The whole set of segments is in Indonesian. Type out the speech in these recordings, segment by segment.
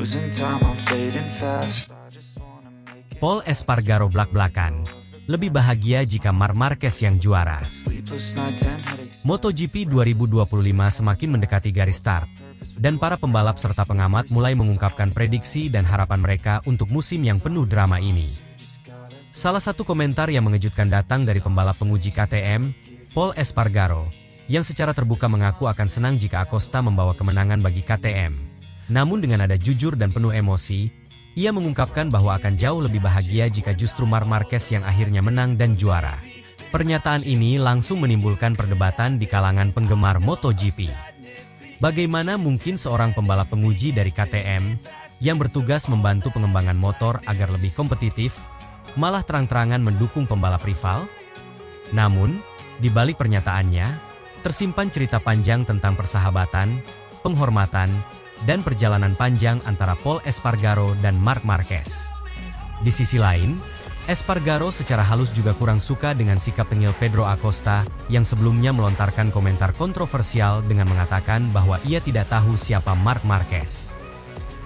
Losing time, I'm fading fast. I just wanna make it. Pol Espargaro blak-blakan. Lebih bahagia jika Marc Marquez yang juara. Sleepless nights and headaches. MotoGP 2025 semakin mendekati garis start, dan para pembalap serta pengamat mulai mengungkapkan prediksi dan harapan mereka untuk musim yang penuh drama ini. Salah satu komentar yang mengejutkan datang dari pembalap penguji KTM, Pol Espargaro, yang secara terbuka mengaku akan senang jika Acosta membawa kemenangan bagi KTM. Namun dengan nada jujur dan penuh emosi, ia mengungkapkan bahwa akan jauh lebih bahagia jika justru Marc Marquez yang akhirnya menang dan juara. Pernyataan ini langsung menimbulkan perdebatan di kalangan penggemar MotoGP. Bagaimana mungkin seorang pembalap penguji dari KTM, yang bertugas membantu pengembangan motor agar lebih kompetitif, malah terang-terangan mendukung pembalap rival? Namun, di balik pernyataannya, tersimpan cerita panjang tentang persahabatan, penghormatan, dan perjalanan panjang antara Pol Espargaro dan Marc Marquez. Di sisi lain, Espargaro secara halus juga kurang suka dengan sikap tengil Pedro Acosta yang sebelumnya melontarkan komentar kontroversial dengan mengatakan bahwa ia tidak tahu siapa Marc Marquez.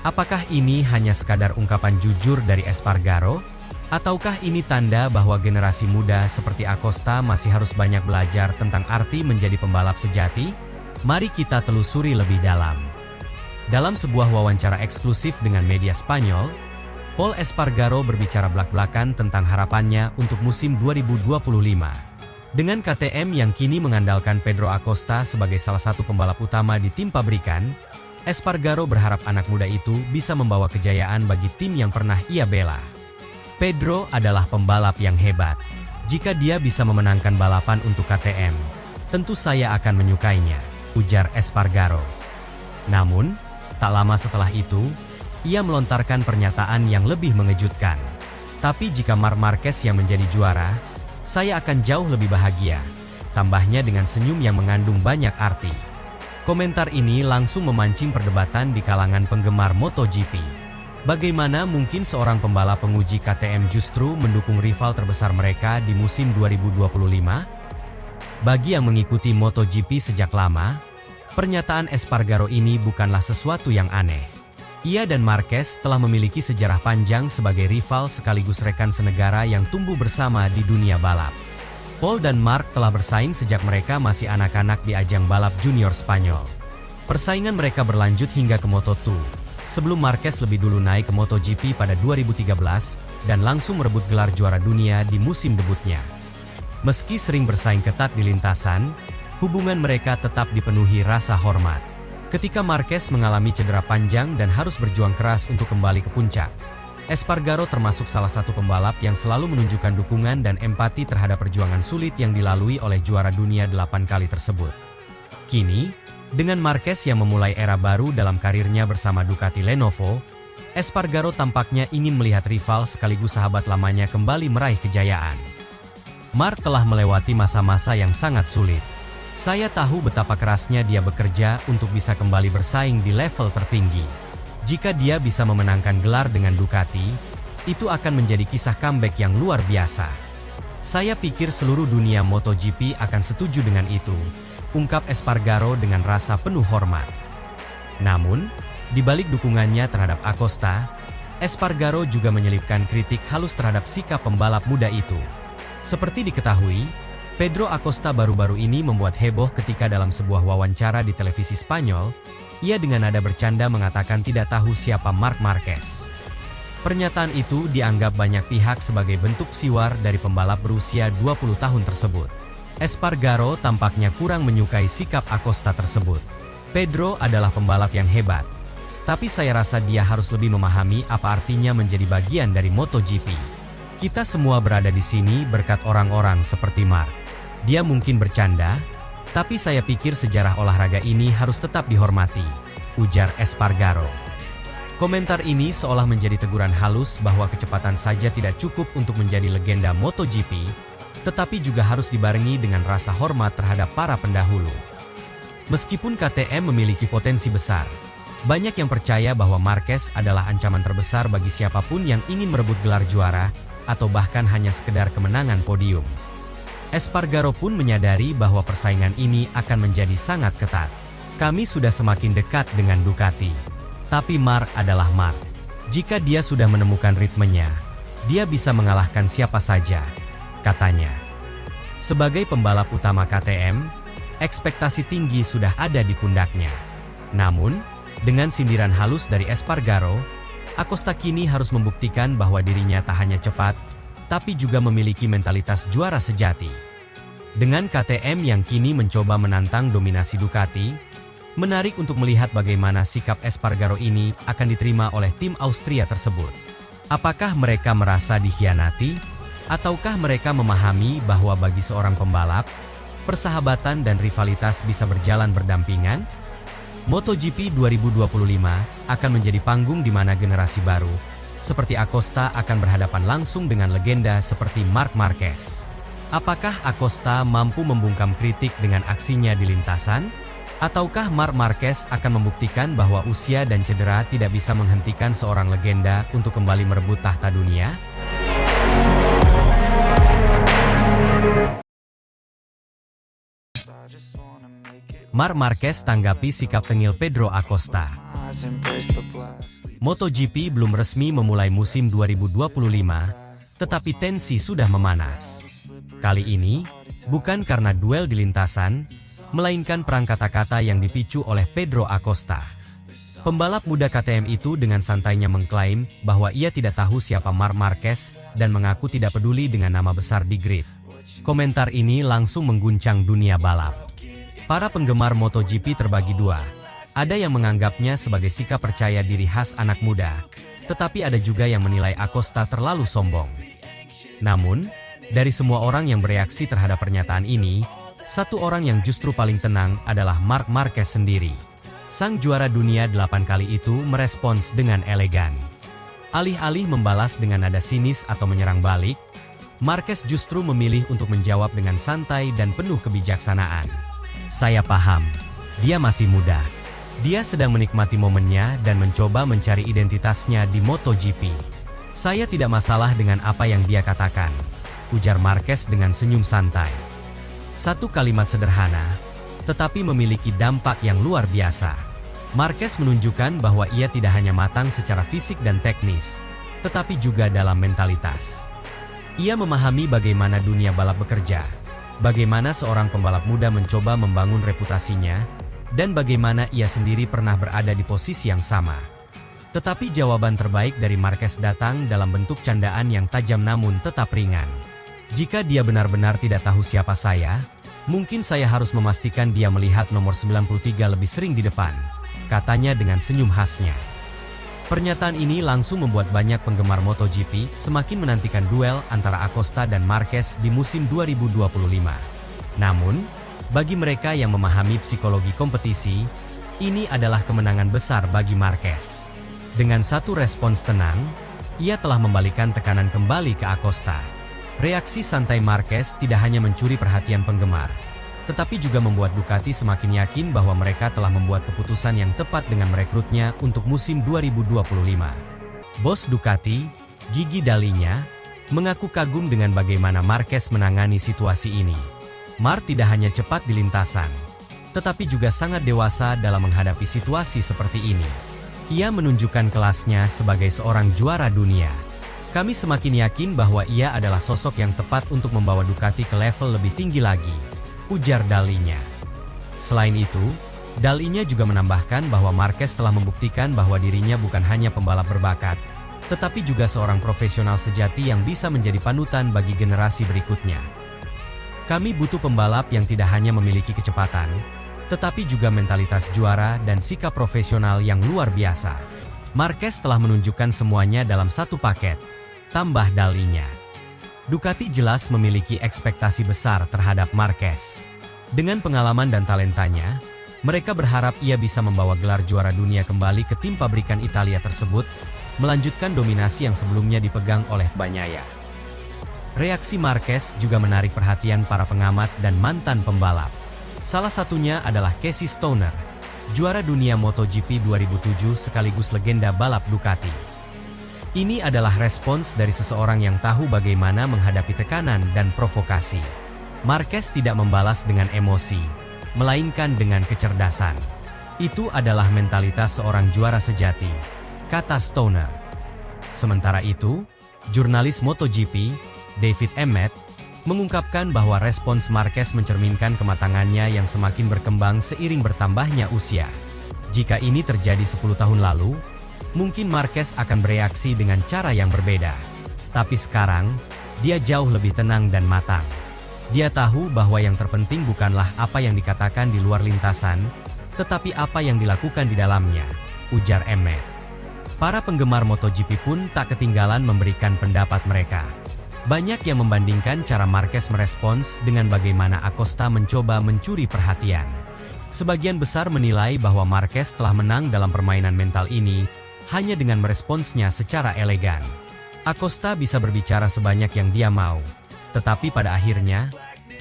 Apakah ini hanya sekadar ungkapan jujur dari Espargaro? Ataukah ini tanda bahwa generasi muda seperti Acosta masih harus banyak belajar tentang arti menjadi pembalap sejati? Mari kita telusuri lebih dalam. Dalam sebuah wawancara eksklusif dengan media Spanyol, Pol Espargaro berbicara blak-blakan tentang harapannya untuk musim 2025. Dengan KTM yang kini mengandalkan Pedro Acosta sebagai salah satu pembalap utama di tim pabrikan, Espargaro berharap anak muda itu bisa membawa kejayaan bagi tim yang pernah ia bela. Pedro adalah pembalap yang hebat. Jika dia bisa memenangkan balapan untuk KTM, tentu saya akan menyukainya, ujar Espargaro. Namun, tak lama setelah itu, ia melontarkan pernyataan yang lebih mengejutkan. Tapi jika Marc Marquez yang menjadi juara, saya akan jauh lebih bahagia. Tambahnya dengan senyum yang mengandung banyak arti. Komentar ini langsung memancing perdebatan di kalangan penggemar MotoGP. Bagaimana mungkin seorang pembalap penguji KTM justru mendukung rival terbesar mereka di musim 2025? Bagi yang mengikuti MotoGP sejak lama, pernyataan Espargaro ini bukanlah sesuatu yang aneh. Ia dan Marquez telah memiliki sejarah panjang sebagai rival sekaligus rekan senegara yang tumbuh bersama di dunia balap. Pol dan Marc telah bersaing sejak mereka masih anak-anak di ajang balap junior Spanyol. Persaingan mereka berlanjut hingga ke Moto2, sebelum Marquez lebih dulu naik ke MotoGP pada 2013 dan langsung merebut gelar juara dunia di musim debutnya. Meski sering bersaing ketat di lintasan, hubungan mereka tetap dipenuhi rasa hormat. Ketika Marquez mengalami cedera panjang dan harus berjuang keras untuk kembali ke puncak, Espargaro termasuk salah satu pembalap yang selalu menunjukkan dukungan dan empati terhadap perjuangan sulit yang dilalui oleh juara dunia 8 kali tersebut. Kini, dengan Marquez yang memulai era baru dalam karirnya bersama Ducati Lenovo, Espargaro tampaknya ingin melihat rival sekaligus sahabat lamanya kembali meraih kejayaan. Marc telah melewati masa-masa yang sangat sulit. Saya tahu betapa kerasnya dia bekerja untuk bisa kembali bersaing di level tertinggi. Jika dia bisa memenangkan gelar dengan Ducati, itu akan menjadi kisah comeback yang luar biasa. Saya pikir seluruh dunia MotoGP akan setuju dengan itu, ungkap Espargaro dengan rasa penuh hormat. Namun, di balik dukungannya terhadap Acosta, Espargaro juga menyelipkan kritik halus terhadap sikap pembalap muda itu. Seperti diketahui, Pedro Acosta baru-baru ini membuat heboh ketika dalam sebuah wawancara di televisi Spanyol, ia dengan nada bercanda mengatakan tidak tahu siapa Marc Marquez. Pernyataan itu dianggap banyak pihak sebagai bentuk siwar dari pembalap berusia 20 tahun tersebut. Espargaro tampaknya kurang menyukai sikap Acosta tersebut. Pedro adalah pembalap yang hebat, tapi saya rasa dia harus lebih memahami apa artinya menjadi bagian dari MotoGP. Kita semua berada di sini berkat orang-orang seperti Marc. Dia mungkin bercanda, tapi saya pikir sejarah olahraga ini harus tetap dihormati, ujar Espargaro. Komentar ini seolah menjadi teguran halus bahwa kecepatan saja tidak cukup untuk menjadi legenda MotoGP, tetapi juga harus dibarengi dengan rasa hormat terhadap para pendahulu. Meskipun KTM memiliki potensi besar, banyak yang percaya bahwa Marquez adalah ancaman terbesar bagi siapapun yang ingin merebut gelar juara, atau bahkan hanya sekedar kemenangan podium. Espargaro pun menyadari bahwa persaingan ini akan menjadi sangat ketat. Kami sudah semakin dekat dengan Ducati. Tapi Mark adalah Mark. Jika dia sudah menemukan ritmenya, dia bisa mengalahkan siapa saja, katanya. Sebagai pembalap utama KTM, ekspektasi tinggi sudah ada di pundaknya. Namun, dengan sindiran halus dari Espargaro, Acosta kini harus membuktikan bahwa dirinya tak hanya cepat, tapi juga memiliki mentalitas juara sejati. Dengan KTM yang kini mencoba menantang dominasi Ducati, menarik untuk melihat bagaimana sikap Espargaro ini akan diterima oleh tim Austria tersebut. Apakah mereka merasa dikhianati? Ataukah mereka memahami bahwa bagi seorang pembalap, persahabatan dan rivalitas bisa berjalan berdampingan? MotoGP 2025 akan menjadi panggung di mana generasi baru, seperti Acosta akan berhadapan langsung dengan legenda seperti Marc Marquez. Apakah Acosta mampu membungkam kritik dengan aksinya di lintasan? Ataukah Marc Marquez akan membuktikan bahwa usia dan cedera tidak bisa menghentikan seorang legenda untuk kembali merebut tahta dunia? Marc Marquez tanggapi sikap tengil Pedro Acosta. MotoGP belum resmi memulai musim 2025, tetapi tensi sudah memanas. Kali ini, bukan karena duel di lintasan, melainkan perang kata-kata yang dipicu oleh Pedro Acosta. Pembalap muda KTM itu dengan santainya mengklaim bahwa ia tidak tahu siapa Marc Marquez dan mengaku tidak peduli dengan nama besar di grid. Komentar ini langsung mengguncang dunia balap. Para penggemar MotoGP terbagi dua. Ada yang menganggapnya sebagai sikap percaya diri khas anak muda, tetapi ada juga yang menilai Acosta terlalu sombong. Namun, dari semua orang yang bereaksi terhadap pernyataan ini, satu orang yang justru paling tenang adalah Marc Marquez sendiri. Sang juara dunia 8 kali itu merespons dengan elegan. Alih-alih membalas dengan nada sinis atau menyerang balik, Marquez justru memilih untuk menjawab dengan santai dan penuh kebijaksanaan. Saya paham, dia masih muda. Dia sedang menikmati momennya dan mencoba mencari identitasnya di MotoGP. Saya tidak masalah dengan apa yang dia katakan, ujar Marquez dengan senyum santai. Satu kalimat sederhana, tetapi memiliki dampak yang luar biasa. Marquez menunjukkan bahwa ia tidak hanya matang secara fisik dan teknis, tetapi juga dalam mentalitas. Ia memahami bagaimana dunia balap bekerja, bagaimana seorang pembalap muda mencoba membangun reputasinya, dan bagaimana ia sendiri pernah berada di posisi yang sama. Tetapi jawaban terbaik dari Marquez datang dalam bentuk candaan yang tajam namun tetap ringan. Jika dia benar-benar tidak tahu siapa saya, mungkin saya harus memastikan dia melihat nomor 93 lebih sering di depan, katanya dengan senyum khasnya. Pernyataan ini langsung membuat banyak penggemar MotoGP semakin menantikan duel antara Acosta dan Marquez di musim 2025. Namun, bagi mereka yang memahami psikologi kompetisi, ini adalah kemenangan besar bagi Marquez. Dengan satu respons tenang, ia telah membalikan tekanan kembali ke Acosta. Reaksi santai Marquez tidak hanya mencuri perhatian penggemar, tetapi juga membuat Ducati semakin yakin bahwa mereka telah membuat keputusan yang tepat dengan merekrutnya untuk musim 2025. Bos Ducati, Gigi Dalinya, mengaku kagum dengan bagaimana Marquez menangani situasi ini. Marc tidak hanya cepat di lintasan, tetapi juga sangat dewasa dalam menghadapi situasi seperti ini. Ia menunjukkan kelasnya sebagai seorang juara dunia. Kami semakin yakin bahwa ia adalah sosok yang tepat untuk membawa Ducati ke level lebih tinggi lagi, ujar Dalinya. Selain itu, Dalinya juga menambahkan bahwa Marquez telah membuktikan bahwa dirinya bukan hanya pembalap berbakat, tetapi juga seorang profesional sejati yang bisa menjadi panutan bagi generasi berikutnya. Kami butuh pembalap yang tidak hanya memiliki kecepatan, tetapi juga mentalitas juara dan sikap profesional yang luar biasa. Marquez telah menunjukkan semuanya dalam satu paket, tambah Dalinya. Ducati jelas memiliki ekspektasi besar terhadap Marquez. Dengan pengalaman dan talentanya, mereka berharap ia bisa membawa gelar juara dunia kembali ke tim pabrikan Italia tersebut, melanjutkan dominasi yang sebelumnya dipegang oleh Bagnaia. Reaksi Marquez juga menarik perhatian para pengamat dan mantan pembalap. Salah satunya adalah Casey Stoner, juara dunia MotoGP 2007 sekaligus legenda balap Ducati. Ini adalah respons dari seseorang yang tahu bagaimana menghadapi tekanan dan provokasi. Marquez tidak membalas dengan emosi, melainkan dengan kecerdasan. Itu adalah mentalitas seorang juara sejati, kata Stoner. Sementara itu, jurnalis MotoGP, David Emmett, mengungkapkan bahwa respons Marquez mencerminkan kematangannya yang semakin berkembang seiring bertambahnya usia. Jika ini terjadi 10 tahun lalu, mungkin Marquez akan bereaksi dengan cara yang berbeda. Tapi sekarang, dia jauh lebih tenang dan matang. Dia tahu bahwa yang terpenting bukanlah apa yang dikatakan di luar lintasan, tetapi apa yang dilakukan di dalamnya, ujar Emmett. Para penggemar MotoGP pun tak ketinggalan memberikan pendapat mereka. Banyak yang membandingkan cara Marquez merespons dengan bagaimana Acosta mencoba mencuri perhatian. Sebagian besar menilai bahwa Marquez telah menang dalam permainan mental ini, hanya dengan meresponsnya secara elegan. Acosta bisa berbicara sebanyak yang dia mau, tetapi pada akhirnya,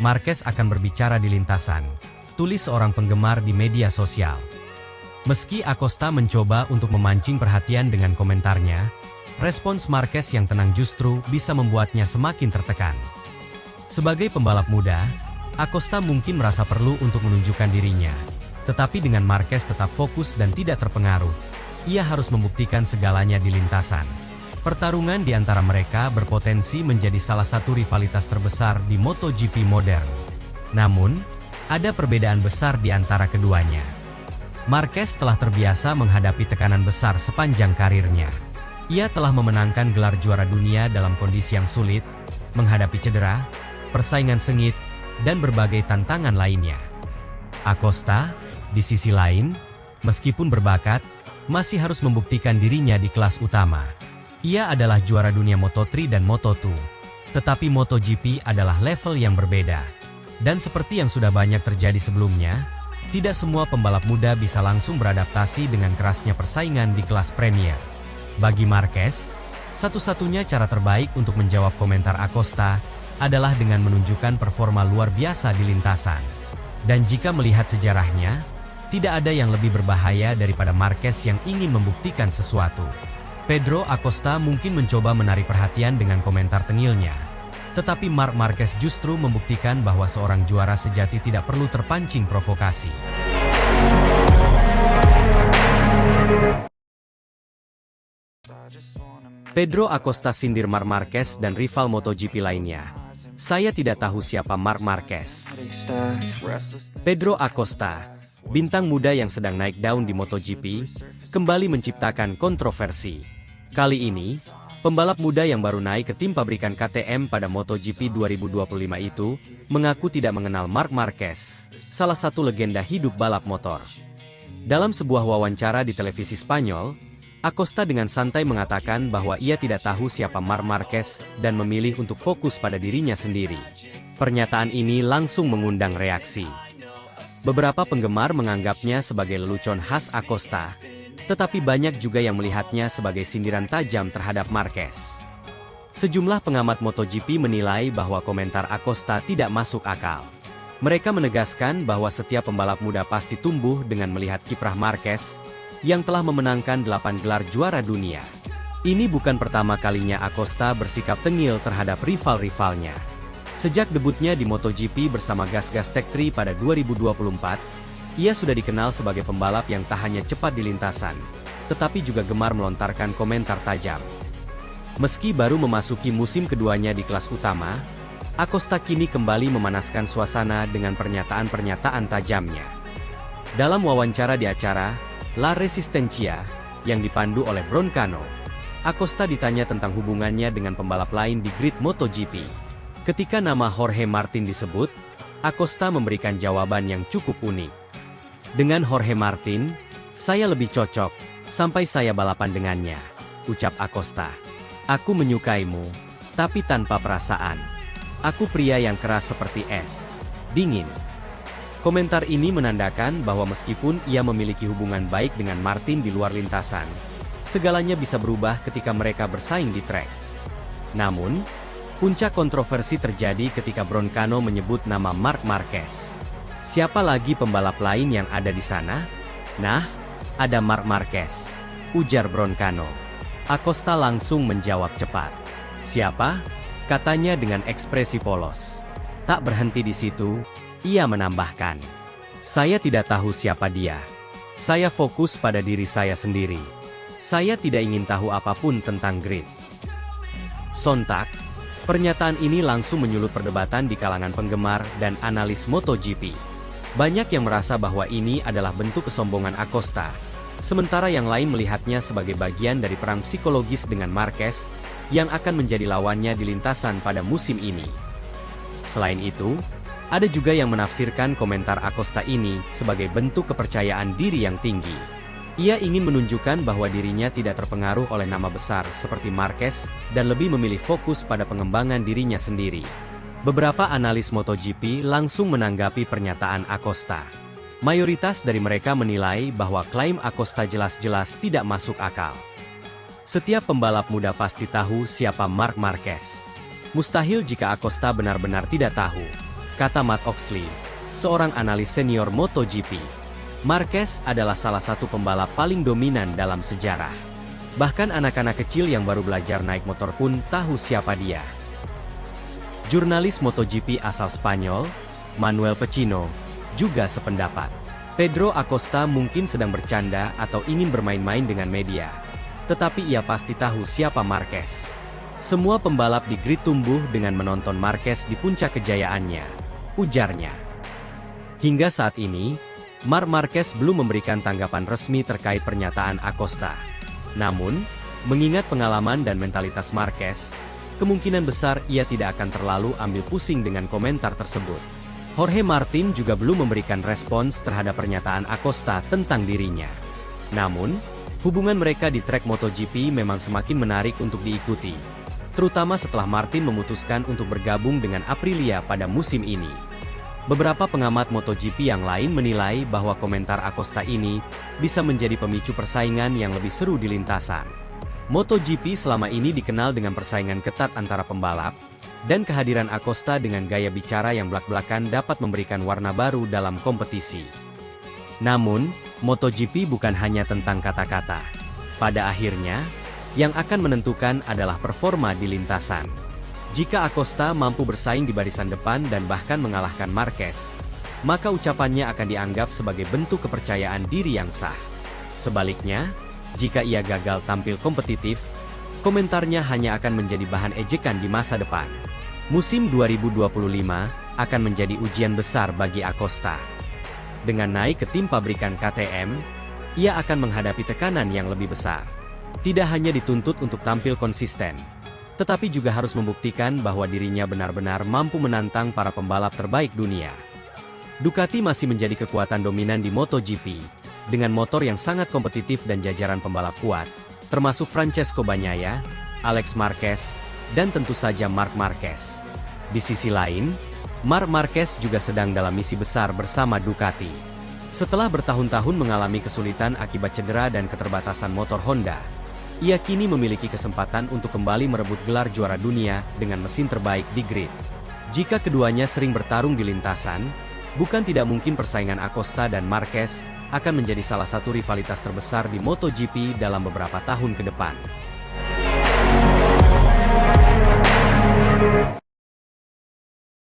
Marquez akan berbicara di lintasan, tulis seorang penggemar di media sosial. Meski Acosta mencoba untuk memancing perhatian dengan komentarnya, respons Marquez yang tenang justru bisa membuatnya semakin tertekan. Sebagai pembalap muda, Acosta mungkin merasa perlu untuk menunjukkan dirinya, tetapi dengan Marquez tetap fokus dan tidak terpengaruh, ia harus membuktikan segalanya di lintasan. Pertarungan di antara mereka berpotensi menjadi salah satu rivalitas terbesar di MotoGP modern. Namun, ada perbedaan besar di antara keduanya. Marquez telah terbiasa menghadapi tekanan besar sepanjang karirnya. Ia telah memenangkan gelar juara dunia dalam kondisi yang sulit, menghadapi cedera, persaingan sengit, dan berbagai tantangan lainnya. Acosta, di sisi lain, meskipun berbakat, masih harus membuktikan dirinya di kelas utama. Ia adalah juara dunia Moto3 dan Moto2, tetapi MotoGP adalah level yang berbeda. Dan seperti yang sudah banyak terjadi sebelumnya, tidak semua pembalap muda bisa langsung beradaptasi dengan kerasnya persaingan di kelas Premier. Bagi Marquez, satu-satunya cara terbaik untuk menjawab komentar Acosta adalah dengan menunjukkan performa luar biasa di lintasan. Dan jika melihat sejarahnya, tidak ada yang lebih berbahaya daripada Marquez yang ingin membuktikan sesuatu. Pedro Acosta mungkin mencoba menarik perhatian dengan komentar tengilnya, tetapi Marc Marquez justru membuktikan bahwa seorang juara sejati tidak perlu terpancing provokasi. Pedro Acosta sindir Marc Marquez dan rival MotoGP lainnya. Saya tidak tahu siapa Marc Marquez. Pedro Acosta, bintang muda yang sedang naik daun di MotoGP, kembali menciptakan kontroversi. Kali ini, pembalap muda yang baru naik ke tim pabrikan KTM pada MotoGP 2025 itu, mengaku tidak mengenal Marc Marquez, salah satu legenda hidup balap motor. Dalam sebuah wawancara di televisi Spanyol, Acosta dengan santai mengatakan bahwa ia tidak tahu siapa Marc Marquez dan memilih untuk fokus pada dirinya sendiri. Pernyataan ini langsung mengundang reaksi. Beberapa penggemar menganggapnya sebagai lelucon khas Acosta, tetapi banyak juga yang melihatnya sebagai sindiran tajam terhadap Marquez. Sejumlah pengamat MotoGP menilai bahwa komentar Acosta tidak masuk akal. Mereka menegaskan bahwa setiap pembalap muda pasti tumbuh dengan melihat kiprah Marquez, yang telah memenangkan 8 gelar juara dunia. Ini bukan pertama kalinya Acosta bersikap tengil terhadap rival-rivalnya. Sejak debutnya di MotoGP bersama Gas Tech 3 pada 2024, ia sudah dikenal sebagai pembalap yang tak hanya cepat di lintasan, tetapi juga gemar melontarkan komentar tajam. Meski baru memasuki musim keduanya di kelas utama, Acosta kini kembali memanaskan suasana dengan pernyataan-pernyataan tajamnya. Dalam wawancara di acara La Resistencia, yang dipandu oleh Broncano, Acosta ditanya tentang hubungannya dengan pembalap lain di grid MotoGP. Ketika nama Jorge Martin disebut, Acosta memberikan jawaban yang cukup unik. Dengan Jorge Martin, saya lebih cocok, sampai saya balapan dengannya, ucap Acosta. Aku menyukaimu, tapi tanpa perasaan. Aku pria yang keras seperti es, dingin. Komentar ini menandakan bahwa meskipun ia memiliki hubungan baik dengan Martin di luar lintasan, segalanya bisa berubah ketika mereka bersaing di trek. Namun, puncak kontroversi terjadi ketika Broncano menyebut nama Marc Marquez. Siapa lagi pembalap lain yang ada di sana? Nah, ada Marc Marquez, ujar Broncano. Acosta langsung menjawab cepat. Siapa? Katanya dengan ekspresi polos. Tak berhenti di situ, ia menambahkan, saya tidak tahu siapa dia. Saya fokus pada diri saya sendiri. Saya tidak ingin tahu apapun tentang grid. Sontak, pernyataan ini langsung menyulut perdebatan di kalangan penggemar dan analis MotoGP. Banyak yang merasa bahwa ini adalah bentuk kesombongan Acosta, sementara yang lain melihatnya sebagai bagian dari perang psikologis dengan Marquez, yang akan menjadi lawannya di lintasan pada musim ini. Selain itu, ada juga yang menafsirkan komentar Acosta ini sebagai bentuk kepercayaan diri yang tinggi. Ia ingin menunjukkan bahwa dirinya tidak terpengaruh oleh nama besar seperti Marquez, dan lebih memilih fokus pada pengembangan dirinya sendiri. Beberapa analis MotoGP langsung menanggapi pernyataan Acosta. Mayoritas dari mereka menilai bahwa klaim Acosta jelas-jelas tidak masuk akal. Setiap pembalap muda pasti tahu siapa Marc Marquez. Mustahil jika Acosta benar-benar tidak tahu, kata Matt Oxley, seorang analis senior MotoGP. Marquez adalah salah satu pembalap paling dominan dalam sejarah. Bahkan anak-anak kecil yang baru belajar naik motor pun tahu siapa dia. Jurnalis MotoGP asal Spanyol, Manuel Pecino, juga sependapat. Pedro Acosta mungkin sedang bercanda atau ingin bermain-main dengan media. Tetapi ia pasti tahu siapa Marquez. Semua pembalap di grid tumbuh dengan menonton Marquez di puncak kejayaannya, ujarnya. Hingga saat ini, Marc Marquez belum memberikan tanggapan resmi terkait pernyataan Acosta. Namun, mengingat pengalaman dan mentalitas Marquez, kemungkinan besar ia tidak akan terlalu ambil pusing dengan komentar tersebut. Jorge Martin juga belum memberikan respons terhadap pernyataan Acosta tentang dirinya. Namun, hubungan mereka di trek MotoGP memang semakin menarik untuk diikuti, terutama setelah Martin memutuskan untuk bergabung dengan Aprilia pada musim ini. Beberapa pengamat MotoGP yang lain menilai bahwa komentar Acosta ini bisa menjadi pemicu persaingan yang lebih seru di lintasan. MotoGP selama ini dikenal dengan persaingan ketat antara pembalap, dan kehadiran Acosta dengan gaya bicara yang belak-belakan dapat memberikan warna baru dalam kompetisi. Namun, MotoGP bukan hanya tentang kata-kata. Pada akhirnya, yang akan menentukan adalah performa di lintasan. Jika Acosta mampu bersaing di barisan depan dan bahkan mengalahkan Marquez, maka ucapannya akan dianggap sebagai bentuk kepercayaan diri yang sah. Sebaliknya, jika ia gagal tampil kompetitif, komentarnya hanya akan menjadi bahan ejekan di masa depan. Musim 2025 akan menjadi ujian besar bagi Acosta. Dengan naik ke tim pabrikan KTM, ia akan menghadapi tekanan yang lebih besar. Tidak hanya dituntut untuk tampil konsisten, tetapi juga harus membuktikan bahwa dirinya benar-benar mampu menantang para pembalap terbaik dunia. Ducati masih menjadi kekuatan dominan di MotoGP, dengan motor yang sangat kompetitif dan jajaran pembalap kuat, termasuk Francesco Bagnaia, Alex Marquez, dan tentu saja Marc Marquez. Di sisi lain, Marc Marquez juga sedang dalam misi besar bersama Ducati. Setelah bertahun-tahun mengalami kesulitan akibat cedera dan keterbatasan motor Honda, ia kini memiliki kesempatan untuk kembali merebut gelar juara dunia dengan mesin terbaik di grid. Jika keduanya sering bertarung di lintasan, bukan tidak mungkin persaingan Acosta dan Marquez akan menjadi salah satu rivalitas terbesar di MotoGP dalam beberapa tahun ke depan.